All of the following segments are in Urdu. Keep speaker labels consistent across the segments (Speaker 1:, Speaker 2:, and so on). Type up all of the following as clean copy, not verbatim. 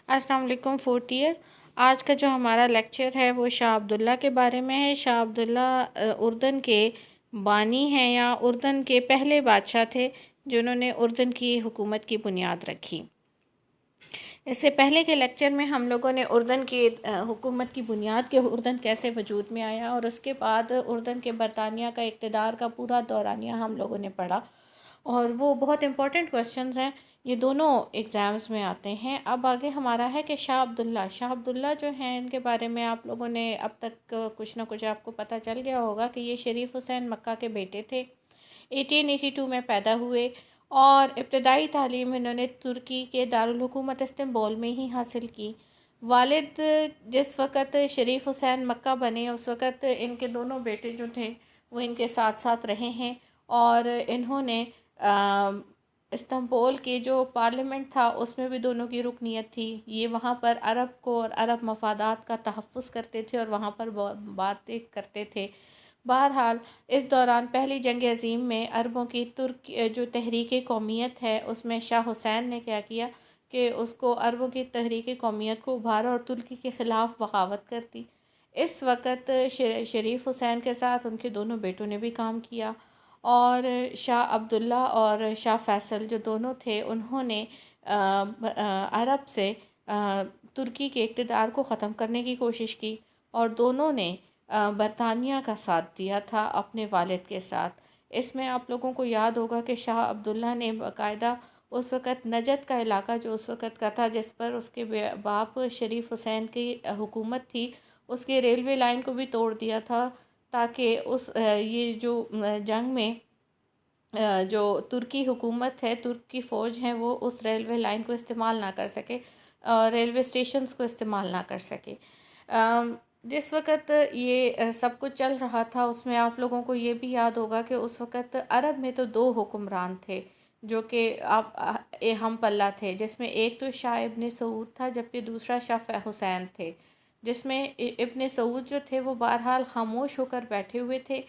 Speaker 1: السلام علیکم فورتھ ایئر۔ آج کا جو ہمارا لیکچر ہے وہ شاہ عبداللہ کے بارے میں ہے۔ شاہ عبداللہ اردن کے بانی ہیں یا اردن کے پہلے بادشاہ تھے جنہوں نے اردن کی حکومت کی بنیاد رکھی۔ اس سے پہلے کے لیکچر میں ہم لوگوں نے اردن کی حکومت کی بنیاد کے اردن کیسے وجود میں آیا اور اس کے بعد اردن کے برطانیہ کا اقتدار کا پورا دورانیہ ہم لوگوں نے پڑھا، اور وہ بہت امپورٹنٹ کوسچنز ہیں، یہ دونوں ایگزامز میں آتے ہیں۔ اب آگے ہمارا ہے کہ شاہ عبداللہ جو ہیں ان کے بارے میں آپ لوگوں نے اب تک کچھ نہ کچھ آپ کو پتہ چل گیا ہوگا کہ یہ شریف حسین مکہ کے بیٹے تھے۔ 1882 میں پیدا ہوئے اور ابتدائی تعلیم انہوں نے ترکی کے دارالحکومت استنبول میں ہی حاصل کی۔ والد جس وقت شریف حسین مکہ بنے اس وقت ان کے دونوں بیٹے جو تھے وہ ان کے ساتھ ساتھ رہے ہیں، اور انہوں نے استنبول کے جو پارلیمنٹ تھا اس میں بھی دونوں کی رکنیت تھی۔ یہ وہاں پر عرب کو اور عرب مفادات کا تحفظ کرتے تھے اور وہاں پر باتیں کرتے تھے۔ بہرحال اس دوران پہلی جنگ عظیم میں عربوں کی جو تحریک قومیت ہے اس میں شاہ حسین نے کیا کیا کہ اس کو عربوں کی تحریک قومیت کو ابھارا اور ترکی کے خلاف بغاوت کر دی۔ اس وقت شریف حسین کے ساتھ ان کے دونوں بیٹوں نے بھی کام کیا، اور شاہ عبداللہ اور شاہ فیصل جو دونوں تھے انہوں نے عرب سے ترکی کے اقتدار کو ختم کرنے کی کوشش کی، اور دونوں نے برطانیہ کا ساتھ دیا تھا اپنے والد کے ساتھ۔ اس میں آپ لوگوں کو یاد ہوگا کہ شاہ عبداللہ نے باقاعدہ اس وقت نجد کا علاقہ جو اس وقت کا تھا جس پر اس کے باپ شریف حسین کی حکومت تھی، اس کے ریلوے لائن کو بھی توڑ دیا تھا تاکہ یہ جو جنگ میں جو ترکی حکومت ہے، ترکی فوج ہیں، وہ اس ریلوے لائن کو استعمال نہ کر سکے، ریلوے اسٹیشنز کو استعمال نہ کر سکے۔ جس وقت یہ سب کچھ چل رہا تھا اس میں آپ لوگوں کو یہ بھی یاد ہوگا کہ اس وقت عرب میں تو 2 حکمران تھے جو کہ ہم پلہ تھے، جس میں ایک تو شاہ ابن سعود تھا جبکہ دوسرا شاہ حسین تھے، جس میں ابن سعود جو تھے وہ بہرحال خاموش ہو کر بیٹھے ہوئے تھے،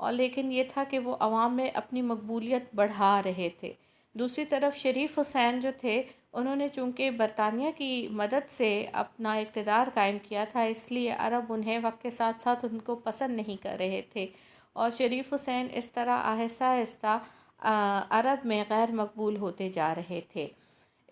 Speaker 1: اور لیکن یہ تھا کہ وہ عوام میں اپنی مقبولیت بڑھا رہے تھے۔ دوسری طرف شریف حسین جو تھے انہوں نے چونکہ برطانیہ کی مدد سے اپنا اقتدار قائم کیا تھا، اس لیے عرب انہیں وقت کے ساتھ ساتھ ان کو پسند نہیں کر رہے تھے، اور شریف حسین اس طرح آہستہ آہستہ عرب میں غیر مقبول ہوتے جا رہے تھے۔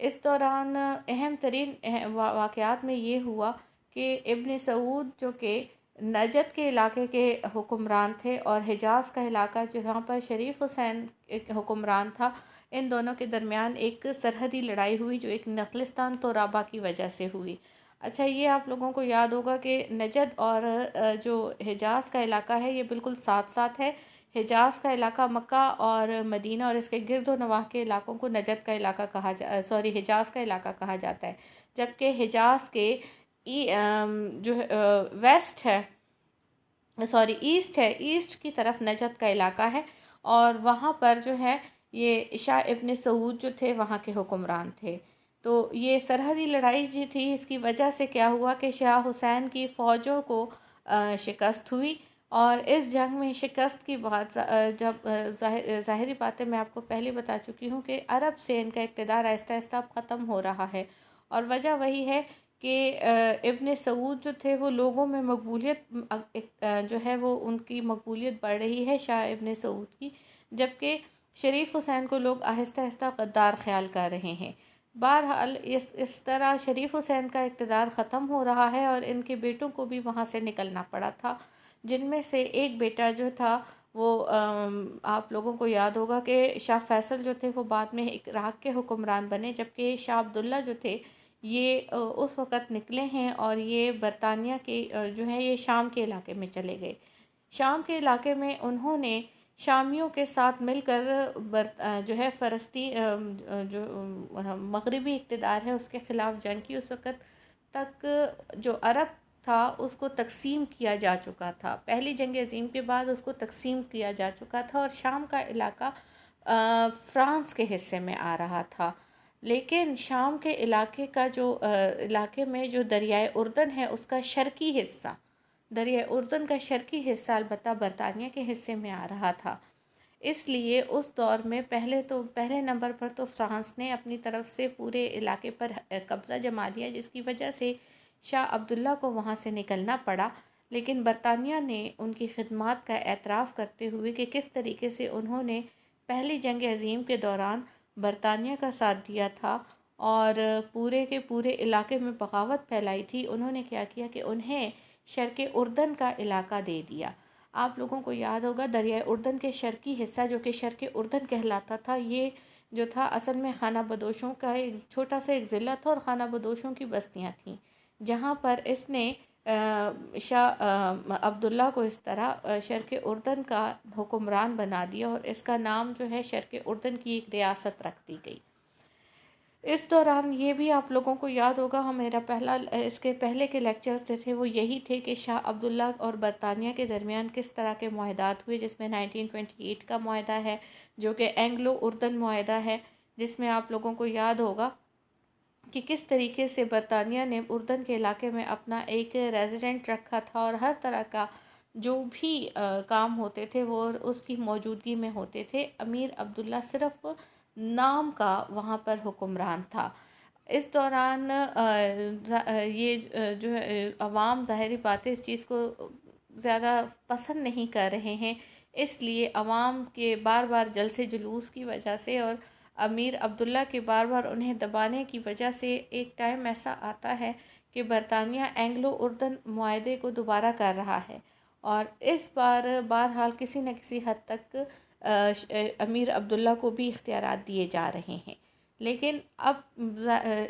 Speaker 1: اس دوران اہم ترین واقعات میں یہ ہوا کہ ابن سعود جو کہ نجد کے علاقے کے حکمران تھے اور حجاز کا علاقہ جہاں پر شریف حسین ایک حکمران تھا، ان دونوں کے درمیان ایک سرحدی لڑائی ہوئی جو ایک نخلستان تورابا کی وجہ سے ہوئی۔ اچھا، یہ آپ لوگوں کو یاد ہوگا کہ نجد اور جو حجاز کا علاقہ ہے یہ بالکل ساتھ ساتھ ہے۔ حجاز کا علاقہ مکہ اور مدینہ اور اس کے گرد و نواح کے علاقوں کو نجد کا علاقہ حجاز کا علاقہ کہا جاتا ہے، جبکہ حجاز کے جو ویسٹ ہے ایسٹ کی طرف نجد کا علاقہ ہے، اور وہاں پر جو ہے یہ شاہ ابن سعود جو تھے وہاں کے حکمران تھے۔ تو یہ سرحدی لڑائی جو تھی اس کی وجہ سے کیا ہوا کہ شاہ حسین کی فوجوں کو شکست ہوئی، اور اس جنگ میں شکست کی بات جب ظاہری باتیں میں آپ کو پہلے بتا چکی ہوں کہ عرب سے ان کا اقتدار آہستہ آہستہ ختم ہو رہا ہے، اور وجہ وہی ہے کہ ابن سعود جو تھے وہ لوگوں میں مقبولیت جو ہے وہ ان کی مقبولیت بڑھ رہی ہے شاہ ابن سعود کی، جبکہ شریف حسین کو لوگ آہستہ آہستہ غدار خیال کر رہے ہیں۔ بہرحال اس طرح شریف حسین کا اقتدار ختم ہو رہا ہے اور ان کے بیٹوں کو بھی وہاں سے نکلنا پڑا تھا، جن میں سے ایک بیٹا جو تھا وہ آپ لوگوں کو یاد ہوگا کہ شاہ فیصل جو تھے وہ بعد میں عراق کے حکمران بنے، جبکہ شاہ عبداللہ جو تھے یہ اس وقت نکلے ہیں اور یہ برطانیہ کے جو ہے یہ شام کے علاقے میں چلے گئے۔ شام کے علاقے میں انہوں نے شامیوں کے ساتھ مل کر جو ہے جو مغربی اقتدار ہے اس کے خلاف جنگ کی۔ اس وقت تک جو عرب تھا اس کو تقسیم کیا جا چکا تھا، پہلی جنگ عظیم کے بعد اس کو تقسیم کیا جا چکا تھا، اور شام کا علاقہ فرانس کے حصے میں آ رہا تھا، لیکن شام کے علاقے میں جو دریائے اردن ہے اس کا شرقی حصہ، دریائے اردن کا شرقی حصہ البتہ برطانیہ کے حصے میں آ رہا تھا۔ اس لیے اس دور میں پہلے نمبر پر تو فرانس نے اپنی طرف سے پورے علاقے پر قبضہ جما لیا، جس کی وجہ سے شاہ عبداللہ کو وہاں سے نکلنا پڑا، لیکن برطانیہ نے ان کی خدمات کا اعتراف کرتے ہوئے کہ کس طریقے سے انہوں نے پہلی جنگ عظیم کے دوران برطانیہ کا ساتھ دیا تھا اور پورے کے پورے علاقے میں بغاوت پھیلائی تھی، انہوں نے کیا کیا کہ انہیں شرق اردن کا علاقہ دے دیا۔ آپ لوگوں کو یاد ہوگا دریائے اردن کے شرقی حصہ جو کہ شرق اردن کہلاتا تھا، یہ جو تھا اصل میں خانہ بدوشوں کا ایک چھوٹا سا ایک ضلع تھا اور خانہ بدوشوں کی بستیاں تھیں، جہاں پر اس نے شاہ عبداللہ کو اس طرح شرق اردن کا حکمران بنا دیا اور اس کا نام جو ہے شرق اردن کی ایک ریاست رکھ دی گئی۔ اس دوران یہ بھی آپ لوگوں کو یاد ہوگا، میرا اس کے پہلے کے لیکچرز تھے وہ یہی تھے کہ شاہ عبداللہ اور برطانیہ کے درمیان کس طرح کے معاہدات ہوئے، جس میں 1928 کا معاہدہ ہے جو کہ اینگلو اردن معاہدہ ہے، جس میں آپ لوگوں کو یاد ہوگا کہ کس طریقے سے برطانیہ نے اردن کے علاقے میں اپنا ایک ریزیڈنٹ رکھا تھا اور ہر طرح کا جو بھی کام ہوتے تھے وہ اس کی موجودگی میں ہوتے تھے۔ امیر عبداللہ صرف نام کا وہاں پر حکمران تھا۔ اس دوران یہ جو ہے عوام ظاہری بات ہے اس چیز کو زیادہ پسند نہیں کر رہے ہیں، اس لیے عوام کے بار بار جلسے جلوس کی وجہ سے اور امیر عبداللہ کے بار بار انہیں دبانے کی وجہ سے ایک ٹائم ایسا آتا ہے کہ برطانیہ اینگلو اردن معاہدے کو دوبارہ کر رہا ہے اور اس بار بہرحال کسی نہ کسی حد تک امیر عبداللہ کو بھی اختیارات دیے جا رہے ہیں، لیکن اب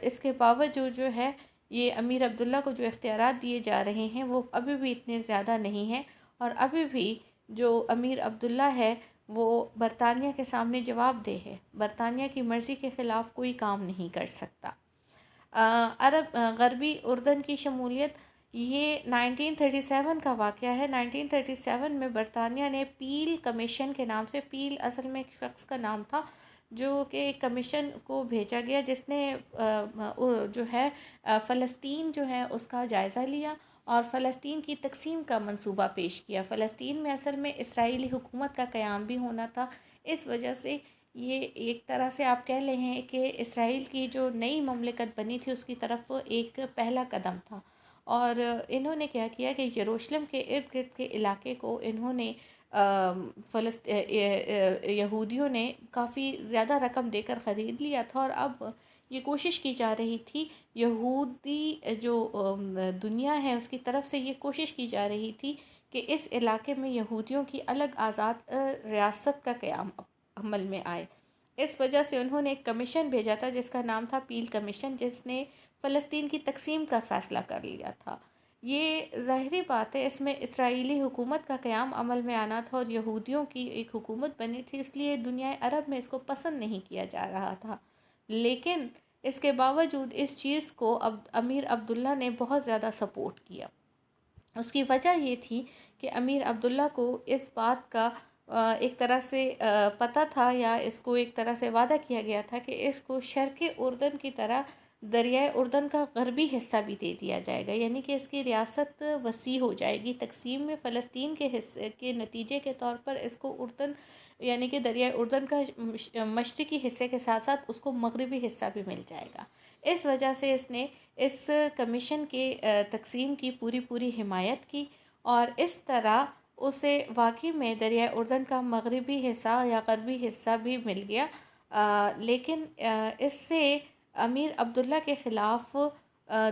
Speaker 1: اس کے باوجود جو ہے یہ امیر عبداللہ کو جو اختیارات دیے جا رہے ہیں وہ ابھی بھی اتنے زیادہ نہیں ہیں اور ابھی بھی جو امیر عبداللہ ہے وہ برطانیہ کے سامنے جواب دہ ہے، برطانیہ کی مرضی کے خلاف کوئی کام نہیں کر سکتا۔ غربی اردن کی شمولیت یہ 1937 کا واقعہ ہے۔ 1937 میں برطانیہ نے پیل کمیشن کے نام سے، پیل اصل میں ایک شخص کا نام تھا جو کہ ایک کمیشن کو بھیجا گیا جس نے جو ہے فلسطین جو ہے اس کا جائزہ لیا اور فلسطین کی تقسیم کا منصوبہ پیش کیا۔ فلسطین میں اصل میں اسرائیلی حکومت کا قیام بھی ہونا تھا، اس وجہ سے یہ ایک طرح سے آپ کہہ لیں ہیں کہ اسرائیل کی جو نئی مملکت بنی تھی اس کی طرف ایک پہلا قدم تھا، اور انہوں نے کیا کیا کہ یروشلم کے ارد گرد کے علاقے کو انہوں نے یہودیوں نے کافی زیادہ رقم دے کر خرید لیا تھا اور اب یہ کوشش کی جا رہی تھی، یہودی جو دنیا ہے اس کی طرف سے یہ کوشش کی جا رہی تھی کہ اس علاقے میں یہودیوں کی الگ آزاد ریاست کا قیام عمل میں آئے۔ اس وجہ سے انہوں نے ایک کمیشن بھیجا تھا جس کا نام تھا پیل کمیشن، جس نے فلسطین کی تقسیم کا فیصلہ کر لیا تھا۔ یہ ظاہری بات ہے اس میں اسرائیلی حکومت کا قیام عمل میں آنا تھا اور یہودیوں کی ایک حکومت بنی تھی، اس لیے دنیا عرب میں اس کو پسند نہیں کیا جا رہا تھا، لیکن اس کے باوجود اس چیز کو امیر عبداللہ نے بہت زیادہ سپورٹ کیا۔ اس کی وجہ یہ تھی کہ امیر عبداللہ کو اس بات کا ایک طرح سے پتہ تھا یا اس کو ایک طرح سے وعدہ کیا گیا تھا کہ اس کو شرق اردن کی طرح دریائے اردن کا غربی حصہ بھی دے دیا جائے گا، یعنی کہ اس کی ریاست وسیع ہو جائے گی۔ تقسیم میں فلسطین کے حصے کے نتیجے کے طور پر اس کو اردن یعنی کہ دریائے اردن کا مشرقی حصے کے ساتھ ساتھ اس کو مغربی حصہ بھی مل جائے گا۔ اس وجہ سے اس نے اس کمیشن کے تقسیم کی پوری حمایت کی اور اس طرح اسے واقعی میں دریائے اردن کا مغربی حصہ یا غربی حصہ بھی مل گیا، لیکن اس سے امیر عبداللہ کے خلاف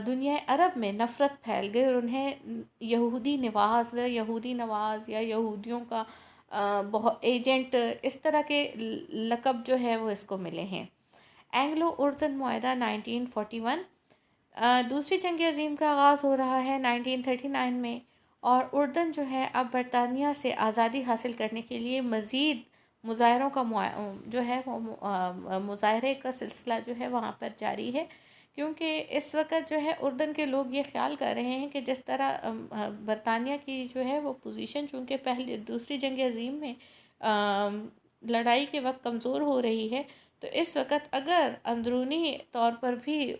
Speaker 1: دنیا عرب میں نفرت پھیل گئی اور انہیں یہودی نواز یا یہودیوں کا بہت ایجنٹ اس طرح کے لقب جو ہے وہ اس کو ملے ہیں۔ اینگلو اردن معاہدہ 1941، دوسری جنگ عظیم کا آغاز ہو رہا ہے 1939 میں اور اردن جو ہے اب برطانیہ سے آزادی حاصل کرنے کے لیے مزید مظاہروں کا جو ہے وہ مظاہرے کا سلسلہ جو ہے وہاں پر جاری ہے، کیونکہ اس وقت جو ہے اردن کے لوگ یہ خیال کر رہے ہیں کہ جس طرح برطانیہ کی جو ہے وہ پوزیشن چونکہ دوسری جنگ عظیم میں لڑائی کے وقت کمزور ہو رہی ہے، تو اس وقت اگر اندرونی طور پر بھی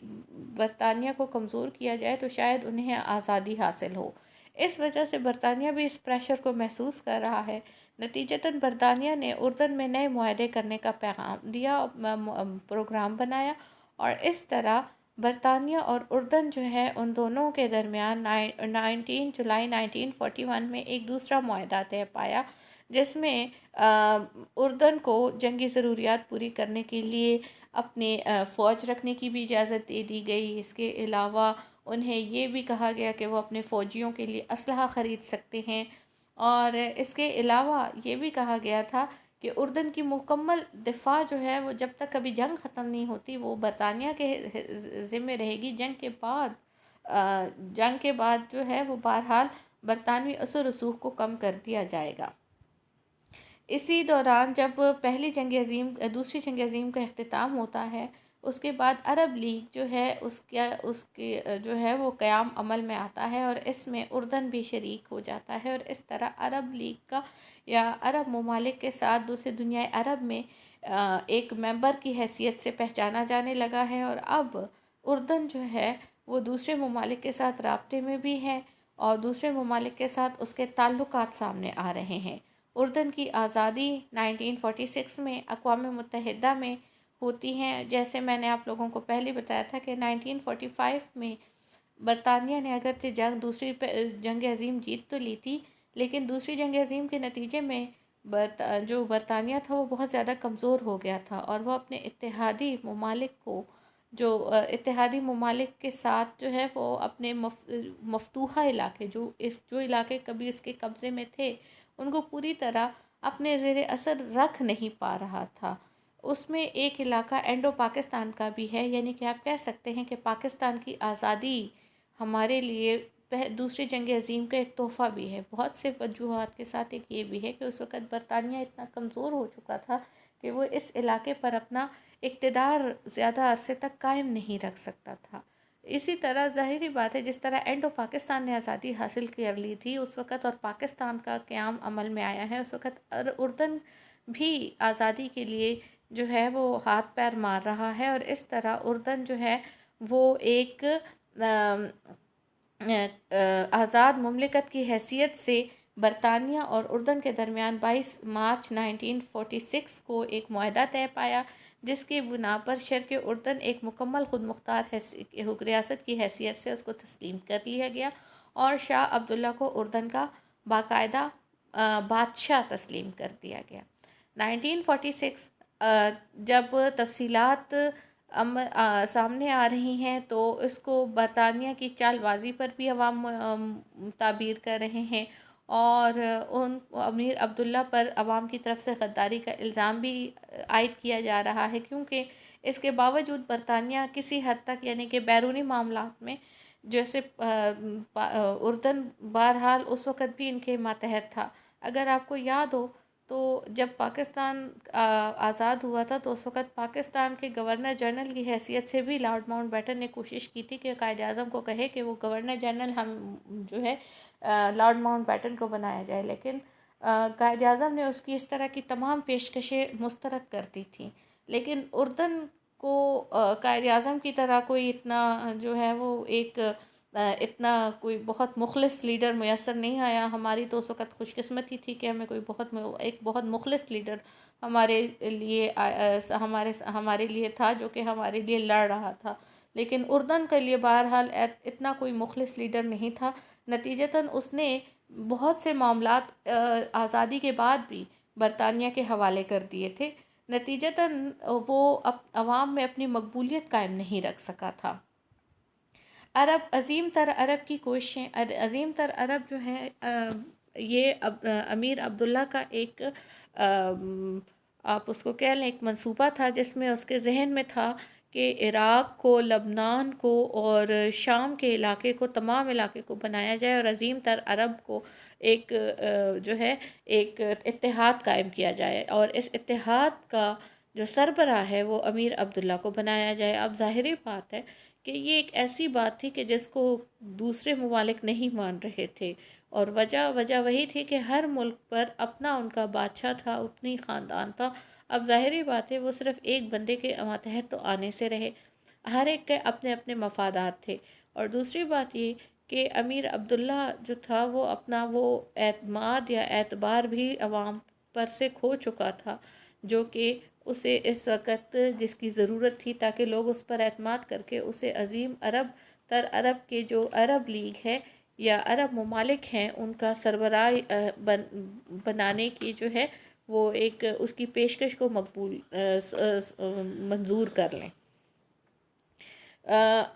Speaker 1: برطانیہ کو کمزور کیا جائے تو شاید انہیں آزادی حاصل ہو۔ اس وجہ سے برطانیہ بھی اس پریشر کو محسوس کر رہا ہے۔ نتیجتاً برطانیہ نے اردن میں نئے معاہدے کرنے کا پیغام دیا، پروگرام بنایا، اور اس طرح برطانیہ اور اردن جو ہے ان دونوں کے درمیان 19 جولائی 1941 میں ایک دوسرا معاہدہ طے پایا، جس میں اردن کو جنگی ضروریات پوری کرنے کے لیے اپنے فوج رکھنے کی بھی اجازت دے دی گئی۔ اس کے علاوہ انہیں یہ بھی کہا گیا کہ وہ اپنے فوجیوں کے لیے اسلحہ خرید سکتے ہیں، اور اس کے علاوہ یہ بھی کہا گیا تھا کہ اردن کی مکمل دفاع جو ہے وہ جب تک کبھی جنگ ختم نہیں ہوتی وہ برطانیہ کے ذمہ رہے گی۔ جنگ کے بعد جو ہے وہ بہرحال برطانوی اثر رسوخ کو کم کر دیا جائے گا۔ اسی دوران جب دوسری جنگ عظیم کا اختتام ہوتا ہے، اس کے بعد عرب لیگ جو ہے اس کے جو ہے وہ قیام عمل میں آتا ہے، اور اس میں اردن بھی شریک ہو جاتا ہے، اور اس طرح عرب لیگ کا یا عرب ممالک کے ساتھ دوسرے دنیا عرب میں ایک ممبر کی حیثیت سے پہچانا جانے لگا ہے، اور اب اردن جو ہے وہ دوسرے ممالک کے ساتھ رابطے میں بھی ہے، اور دوسرے ممالک کے ساتھ اس کے تعلقات سامنے آ رہے ہیں۔ اردن کی آزادی 1946 میں اقوام متحدہ میں ہوتی ہیں۔ جیسے میں نے آپ لوگوں کو پہلے بتایا تھا کہ 1945 میں برطانیہ نے اگرچہ دوسری جنگ عظیم جیت تو لی تھی، لیکن دوسری جنگ عظیم کے نتیجے میں جو برطانیہ تھا وہ بہت زیادہ کمزور ہو گیا تھا، اور وہ اپنے اتحادی ممالک کے ساتھ جو ہے وہ اپنے مفتوحہ علاقے جو علاقے کبھی اس کے قبضے میں تھے ان کو پوری طرح اپنے زیر اثر رکھ نہیں پا رہا تھا۔ اس میں ایک علاقہ انڈو پاکستان کا بھی ہے، یعنی کہ آپ کہہ سکتے ہیں کہ پاکستان کی آزادی ہمارے لیے دوسری جنگ عظیم کا ایک تحفہ بھی ہے۔ بہت سے وجوہات کے ساتھ ایک یہ بھی ہے کہ اس وقت برطانیہ اتنا کمزور ہو چکا تھا کہ وہ اس علاقے پر اپنا اقتدار زیادہ عرصے تک قائم نہیں رکھ سکتا تھا۔ اسی طرح ظاہری بات ہے جس طرح انڈو پاکستان نے آزادی حاصل کر لی تھی اس وقت، اور پاکستان کا قیام عمل میں آیا ہے اس وقت، اردن بھی آزادی کے لیے جو ہے وہ ہاتھ پیر مار رہا ہے، اور اس طرح اردن جو ہے وہ ایک آزاد مملکت کی حیثیت سے برطانیہ اور اردن کے درمیان 22 مارچ 1946 کو ایک معاہدہ طے پایا، جس کی بنا پر شرق اردن ایک مکمل خود مختار ریاست کی حیثیت سے اس کو تسلیم کر لیا گیا، اور شاہ عبداللہ کو اردن کا باقاعدہ بادشاہ تسلیم کر دیا گیا۔ 1946 جب تفصیلات سامنے آ رہی ہیں تو اس کو برطانیہ کی چال بازی پر بھی عوام تعبیر کر رہے ہیں، اور امیر عبداللہ پر عوام کی طرف سے غداری کا الزام بھی عائد کیا جا رہا ہے، کیونکہ اس کے باوجود برطانیہ کسی حد تک یعنی کہ بیرونی معاملات میں جیسے اردن بہرحال اس وقت بھی ان کے ماتحت تھا۔ اگر آپ کو یاد ہو تو جب پاکستان آزاد ہوا تھا تو اس وقت پاکستان کے گورنر جنرل کی حیثیت سے بھی لارڈ ماؤنٹ بیٹن نے کوشش کی تھی کہ قائد اعظم کو کہے کہ وہ گورنر جنرل جو ہے لارڈ ماؤنٹ بیٹن کو بنایا جائے، لیکن قائد اعظم نے اس کی اس طرح کی تمام پیشکشیں مسترد کر دی تھیں۔ لیکن اردن کو قائد اعظم کی طرح کوئی اتنا جو ہے وہ اتنا کوئی بہت مخلص لیڈر میسر نہیں آیا۔ ہماری تو اس وقت خوش قسمتی تھی کہ ہمیں ایک بہت مخلص لیڈر ہمارے لیے تھا جو کہ ہمارے لیے لڑ رہا تھا، لیکن اردن کے لیے بہرحال اتنا کوئی مخلص لیڈر نہیں تھا۔ نتیجتاً اس نے بہت سے معاملات آزادی کے بعد بھی برطانیہ کے حوالے کر دیے تھے، نتیجتاً وہ عوام میں اپنی مقبولیت قائم نہیں رکھ سکا تھا۔ عظیم تر عرب کی کوششیں، عظیم تر عرب جو ہے یہ امیر عبداللہ کا ایک آپ اس کو کہہ لیں ایک منصوبہ تھا، جس میں اس کے ذہن میں تھا کہ عراق کو، لبنان کو اور شام کے علاقے کو، تمام علاقے کو بنایا جائے اور عظیم تر عرب کو ایک جو ہے ایک اتحاد قائم کیا جائے، اور اس اتحاد کا جو سربراہ ہے وہ امیر عبداللہ کو بنایا جائے۔ اب ظاہری بات ہے کہ یہ ایک ایسی بات تھی کہ جس کو دوسرے ممالک نہیں مان رہے تھے، اور وجہ وہی تھی کہ ہر ملک پر اپنا ان کا بادشاہ تھا، اپنی خاندان تھا۔ اب ظاہری بات ہے وہ صرف ایک بندے کے ماتحت تو آنے سے رہے، ہر ایک کے اپنے اپنے مفادات تھے، اور دوسری بات یہ کہ امیر عبداللہ جو تھا وہ اپنا وہ اعتماد یا اعتبار بھی عوام پر سے کھو چکا تھا، جو کہ اسے اس وقت جس کی ضرورت تھی تاکہ لوگ اس پر اعتماد کر کے اسے عظیم عرب تر عرب کے جو عرب لیگ ہے یا عرب ممالک ہیں ان کا سربراہ بنانے کی جو ہے وہ ایک اس کی پیشکش کو منظور کر لیں۔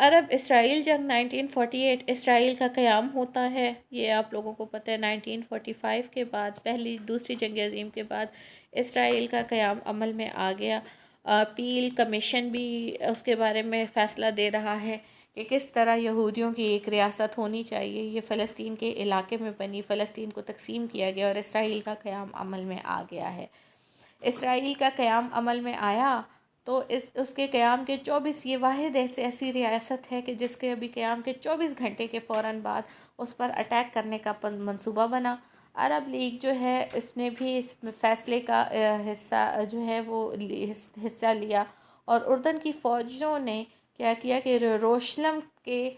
Speaker 1: عرب اسرائیل جنگ 1948 اسرائیل کا قیام ہوتا ہے، یہ آپ لوگوں کو پتہ ہے۔ 1945 کے بعد دوسری جنگ عظیم کے بعد اسرائیل کا قیام عمل میں آ گیا۔ پیل کمیشن بھی اس کے بارے میں فیصلہ دے رہا ہے کہ کس طرح یہودیوں کی ایک ریاست ہونی چاہیے، یہ فلسطین کے علاقے میں بنی، فلسطین کو تقسیم کیا گیا اور اسرائیل کا قیام عمل میں آ گیا ہے۔ اسرائیل کا قیام عمل میں آیا تو اس کے قیام کے 24 یہ واحد ایسی ریاست ہے کہ جس کے ابھی قیام کے 24 گھنٹے کے فوراً بعد اس پر اٹیک کرنے کا منصوبہ بنا۔ عرب لیگ جو ہے اس نے بھی اس فیصلے کا حصہ جو ہے وہ حصہ لیا، اور اردن کی فوجوں نے کیا کیا کہ یروشلم کے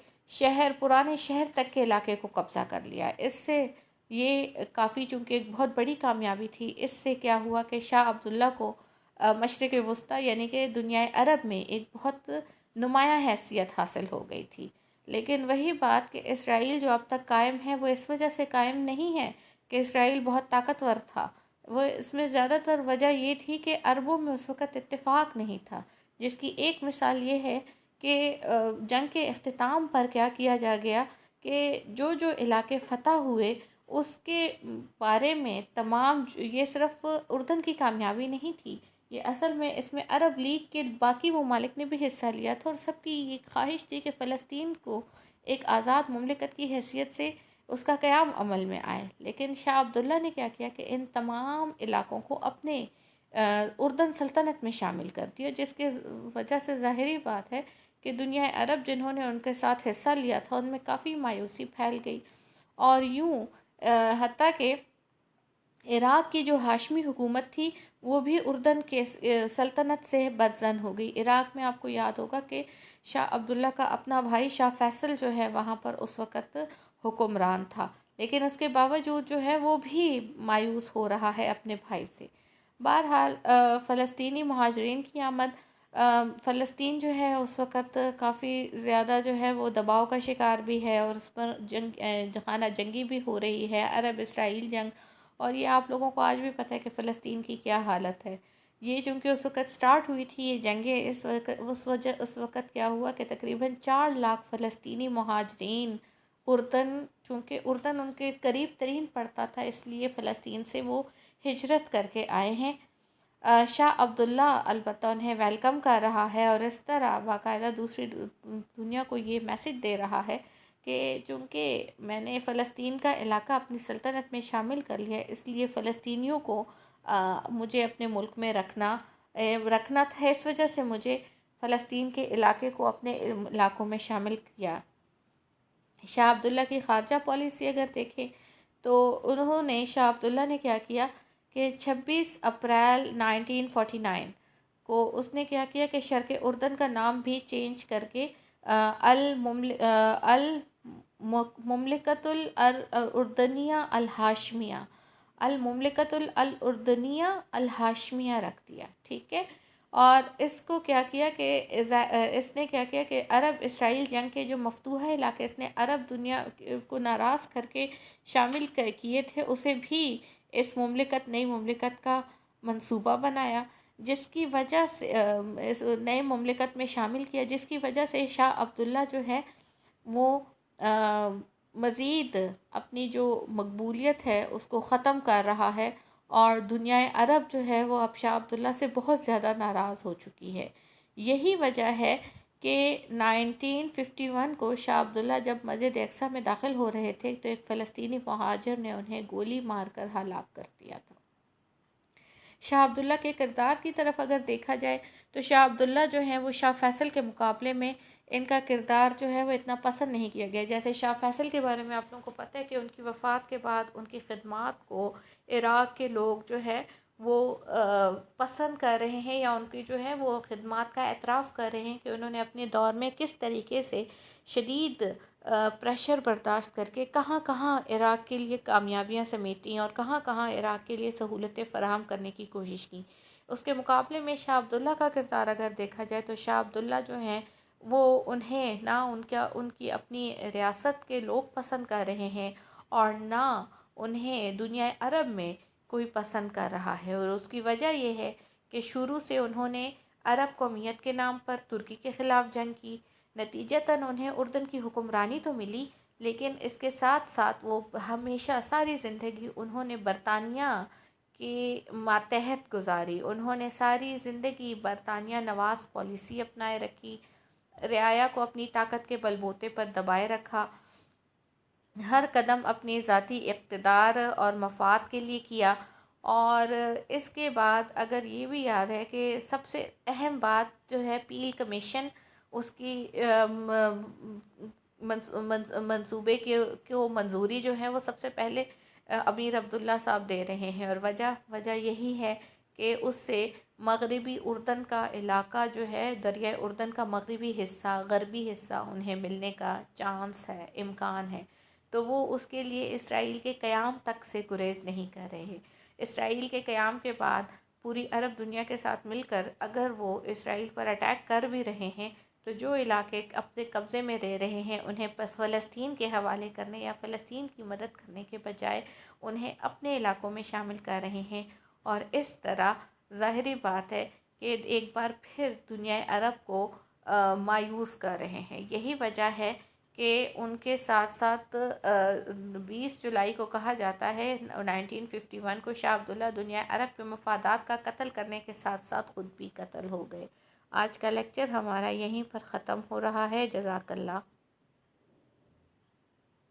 Speaker 1: پرانے شہر تک کے علاقے کو قبضہ کر لیا۔ اس سے یہ کافی چونکہ ایک بہت بڑی کامیابی تھی، اس سے کیا ہوا کہ شاہ عبداللہ کو مشرق وسطیٰ یعنی کہ دنیا عرب میں ایک بہت نمایاں حیثیت حاصل ہو گئی تھی۔ لیکن وہی بات کہ اسرائیل جو اب تک قائم ہے وہ اس وجہ سے قائم نہیں ہے کہ اسرائیل بہت طاقتور تھا، وہ اس میں زیادہ تر وجہ یہ تھی کہ عربوں میں اس وقت اتفاق نہیں تھا، جس کی ایک مثال یہ ہے کہ جنگ کے اختتام پر کیا کیا جا گیا کہ جو علاقے فتح ہوئے اس کے بارے میں تمام یہ صرف اردن کی کامیابی نہیں تھی، یہ اصل میں اس میں عرب لیگ کے باقی ممالک نے بھی حصہ لیا تھا، اور سب کی یہ خواہش تھی کہ فلسطین کو ایک آزاد مملکت کی حیثیت سے اس کا قیام عمل میں آئے۔ لیکن شاہ عبداللہ نے کیا کیا کہ ان تمام علاقوں کو اپنے اردن سلطنت میں شامل کر دیا، جس کے وجہ سے ظاہری بات ہے کہ دنیا عرب جنہوں نے ان کے ساتھ حصہ لیا تھا ان میں کافی مایوسی پھیل گئی، اور یوں حتیٰ کہ عراق کی جو ہاشمی حکومت تھی وہ بھی اردن کے سلطنت سے بدظن ہو گئی۔ عراق میں آپ کو یاد ہوگا کہ شاہ عبداللہ کا اپنا بھائی شاہ فیصل جو ہے وہاں پر اس وقت حکمران تھا، لیکن اس کے باوجود جو ہے وہ بھی مایوس ہو رہا ہے اپنے بھائی سے۔ بہرحال فلسطینی مہاجرین کی آمد، فلسطین جو ہے اس وقت کافی زیادہ جو ہے وہ دباؤ کا شکار بھی ہے، اور اس پر خانہ جنگی بھی ہو رہی ہے، عرب اسرائیل جنگ، اور یہ آپ لوگوں کو آج بھی پتہ ہے کہ فلسطین کی کیا حالت ہے۔ یہ چونکہ اس وقت سٹارٹ ہوئی تھی یہ جنگیں، اس وقت کیا ہوا کہ تقریباً 4 لاکھ فلسطینی مہاجرین چونکہ اردن ان کے قریب ترین پڑتا تھا، اس لیے فلسطین سے وہ ہجرت کر کے آئے ہیں۔ شاہ عبداللہ البتہ انہیں ویلکم کر رہا ہے، اور اس طرح باقاعدہ دوسری دنیا کو یہ میسج دے رہا ہے کہ چونکہ میں نے فلسطین کا علاقہ اپنی سلطنت میں شامل کر لیا، اس لیے فلسطینیوں کو مجھے اپنے ملک میں رکھنا تھا، اس وجہ سے مجھے فلسطین کے علاقے کو اپنے علاقوں میں شامل کیا۔ شاہ عبداللہ کی خارجہ پالیسی اگر دیکھیں تو شاہ عبداللہ نے کیا کیا کہ 26 اپریل 1949 کو اس نے کیا کیا کہ شرق اردن کا نام بھی چینج کر کے المملکۃ الاردنیہ الہاشمیہ الہاشمیہ رکھ دیا، ٹھیک ہے۔ اور اس کو کیا کیا کہ اس نے کیا کیا کہ عرب اسرائیل جنگ کے جو مفتوحہ علاقے اس نے عرب دنیا کو ناراض کر کے شامل کیے تھے، اسے بھی اس نئی مملکت کا منصوبہ بنایا، جس کی وجہ سے اس نئے مملکت میں شامل کیا، جس کی وجہ سے شاہ عبداللہ جو ہے وہ مزید اپنی جو مقبولیت ہے اس کو ختم کر رہا ہے، اور دنیا عرب جو ہے وہ اب شاہ عبداللہ سے بہت زیادہ ناراض ہو چکی ہے۔ یہی وجہ ہے کہ 1951 کو شاہ عبداللہ جب مسجد اقصیٰ میں داخل ہو رہے تھے تو ایک فلسطینی مہاجر نے انہیں گولی مار کر ہلاک کر دیا تھا۔ شاہ عبداللہ کے کردار کی طرف اگر دیکھا جائے تو شاہ عبداللہ جو ہیں وہ شاہ فیصل کے مقابلے میں ان کا کردار جو ہے وہ اتنا پسند نہیں کیا گیا۔ جیسے شاہ فیصل کے بارے میں آپ لوگوں کو پتہ ہے کہ ان کی وفات کے بعد ان کی خدمات کو عراق کے لوگ جو ہے وہ پسند کر رہے ہیں، یا ان کی جو ہے وہ خدمات کا اعتراف کر رہے ہیں کہ انہوں نے اپنے دور میں کس طریقے سے شدید پریشر برداشت کر کے کہاں کہاں عراق کے لیے کامیابیاں سمیٹیں اور کہاں کہاں عراق کے لیے سہولتیں فراہم کرنے کی کوشش کی۔ اس کے مقابلے میں شاہ عبداللہ کا کردار اگر دیکھا جائے تو شاہ عبداللہ جو ہیں وہ انہیں نہ ان کی اپنی ریاست کے لوگ پسند کر رہے ہیں اور نہ انہیں دنیا عرب میں کوئی پسند کر رہا ہے، اور اس کی وجہ یہ ہے کہ شروع سے انہوں نے عرب قومیت کے نام پر ترکی کے خلاف جنگ کی۔ نتیجتاً انہیں اردن کی حکمرانی تو ملی، لیکن اس کے ساتھ ساتھ وہ ہمیشہ ساری زندگی انہوں نے برطانیہ کے ماتحت گزاری۔ انہوں نے ساری زندگی برطانیہ نواز پالیسی اپنائے رکھی، رعایا کو اپنی طاقت کے بل بوتے پر دبائے رکھا، ہر قدم اپنی ذاتی اقتدار اور مفاد کے لیے کیا۔ اور اس کے بعد اگر یہ بھی یاد ہے کہ سب سے اہم بات جو ہے پیل کمیشن، اس کی منصوبے کو منظوری جو ہے وہ سب سے پہلے امیر عبداللہ صاحب دے رہے ہیں، اور وجہ یہی ہے کہ اس سے مغربی اردن کا علاقہ جو ہے، دریائے اردن کا مغربی حصہ، غربی حصہ انہیں ملنے کا چانس ہے، امکان ہے، تو وہ اس کے لیے اسرائیل کے قیام تک سے گریز نہیں کر رہے۔ اسرائیل کے قیام کے بعد پوری عرب دنیا کے ساتھ مل کر اگر وہ اسرائیل پر اٹیک کر بھی رہے ہیں تو جو علاقے اپنے قبضے میں رہ رہے ہیں انہیں فلسطین کے حوالے کرنے یا فلسطین کی مدد کرنے کے بجائے انہیں اپنے علاقوں میں شامل کر رہے ہیں، اور اس طرح ظاہری بات ہے کہ ایک بار پھر دنیا عرب کو مایوس کر رہے ہیں۔ یہی وجہ ہے کہ ان کے ساتھ ساتھ 20 جولائی کو کہا جاتا ہے 1951 کو شاہ عبداللہ دنیا عرب کے مفادات کا قتل کرنے کے ساتھ ساتھ خود بھی قتل ہو گئے۔ آج کا لیکچر ہمارا یہیں پر ختم ہو رہا ہے۔ جزاک اللہ۔